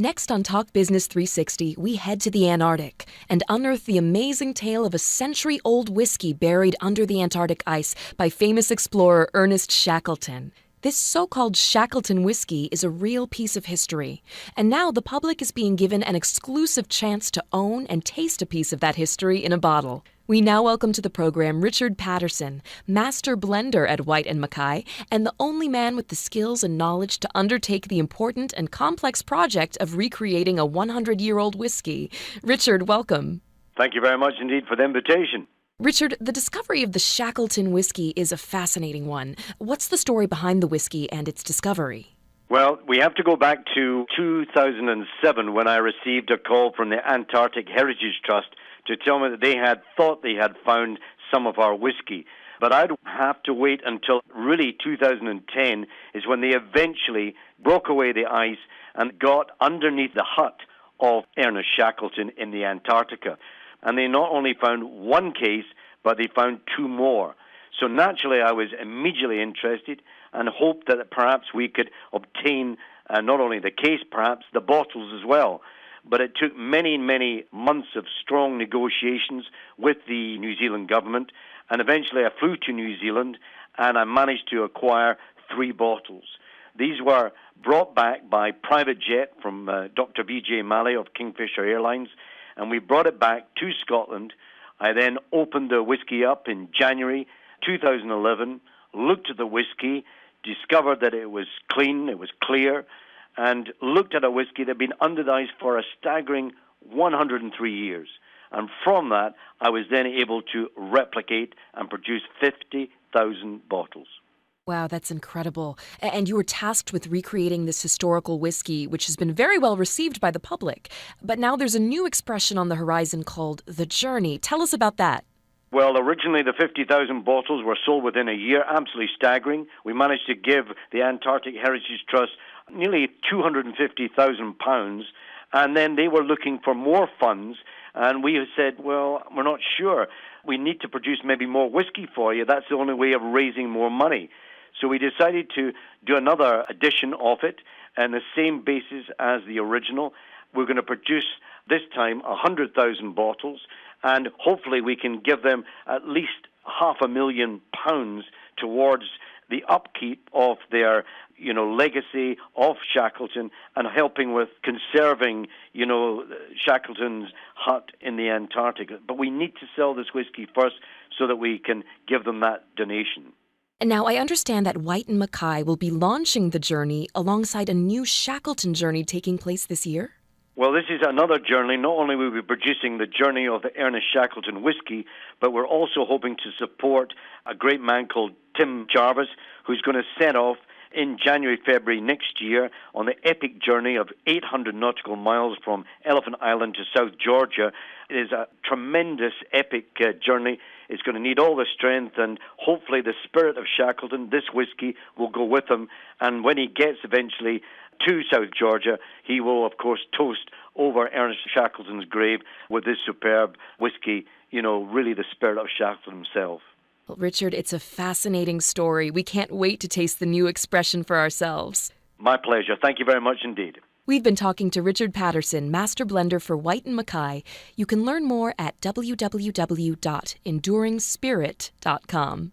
Next on Talk Business 360, we head to the Antarctic and unearth the amazing tale of a century-old whiskey buried under the Antarctic ice by famous explorer Ernest Shackleton. This so-called Shackleton whiskey is a real piece of history, and now the public is being given an exclusive chance to own and taste a piece of that history in a bottle. We now welcome to the program Richard Patterson, master blender at Whyte and Mackay, and the only man with the skills and knowledge to undertake the important and complex project of recreating a 100-year-old whiskey. Richard, welcome. Thank you very much indeed for the invitation. Richard, the discovery of the Shackleton whiskey is a fascinating one. What's the story behind the whiskey and its discovery? Well, we have to go back to 2007 when I received a call from the Antarctic Heritage Trust to tell me that they had thought they had found some of our whiskey. But I'd have to wait until really 2010 is when they eventually broke away the ice and got underneath the hut of Ernest Shackleton in the Antarctica. And they not only found one case, but they found two more. So naturally, I was immediately interested and hoped that perhaps we could obtain not only the case, perhaps the bottles as well. But it took many, many months of strong negotiations with the New Zealand government. And eventually I flew to New Zealand and I managed to acquire 3 bottles. These were brought back by private jet from Dr. V.J. Malley of Kingfisher Airlines. And we brought it back to Scotland. I then opened the whiskey up in January 2011, looked at the whiskey, discovered that it was clean, it was clear, and looked at a whiskey that had been under the ice for a staggering 103 years. And from that, I was then able to replicate and produce 50,000 bottles. Wow, that's incredible. And you were tasked with recreating this historical whiskey, which has been very well received by the public. But now there's a new expression on the horizon called The Journey. Tell us about that. Well, originally the 50,000 bottles were sold within a year, absolutely staggering. We managed to give the Antarctic Heritage Trust nearly £250,000, and then they were looking for more funds, and we said, well, we're not sure. We need to produce maybe more whiskey for you. That's the only way of raising more money. So we decided to do another edition of it on the same basis as the original. We're going to produce this time 100,000 bottles, and hopefully we can give them at least £500,000 towards the upkeep of their, legacy of Shackleton and helping with conserving, Shackleton's hut in the Antarctic. But we need to sell this whiskey first so that we can give them that donation. And now I understand that Whyte and Mackay will be launching The Journey alongside a new Shackleton journey taking place this year. Well, this is another journey. Not only will we be producing the journey of the Ernest Shackleton whiskey, but we're also hoping to support a great man called Tim Jarvis, who's going to set off in January, February next year on the epic journey of 800 nautical miles from Elephant Island to South Georgia. It is a tremendous epic journey. It's going to need all the strength, and hopefully the spirit of Shackleton, this whiskey, will go with him. And when he gets eventually to South Georgia, he will, of course, toast over Ernest Shackleton's grave with this superb whiskey, really the spirit of Shackleton himself. Well, Richard, it's a fascinating story. We can't wait to taste the new expression for ourselves. My pleasure. Thank you very much indeed. We've been talking to Richard Patterson, master blender for Whyte and Mackay. You can learn more at www.enduringspirit.com.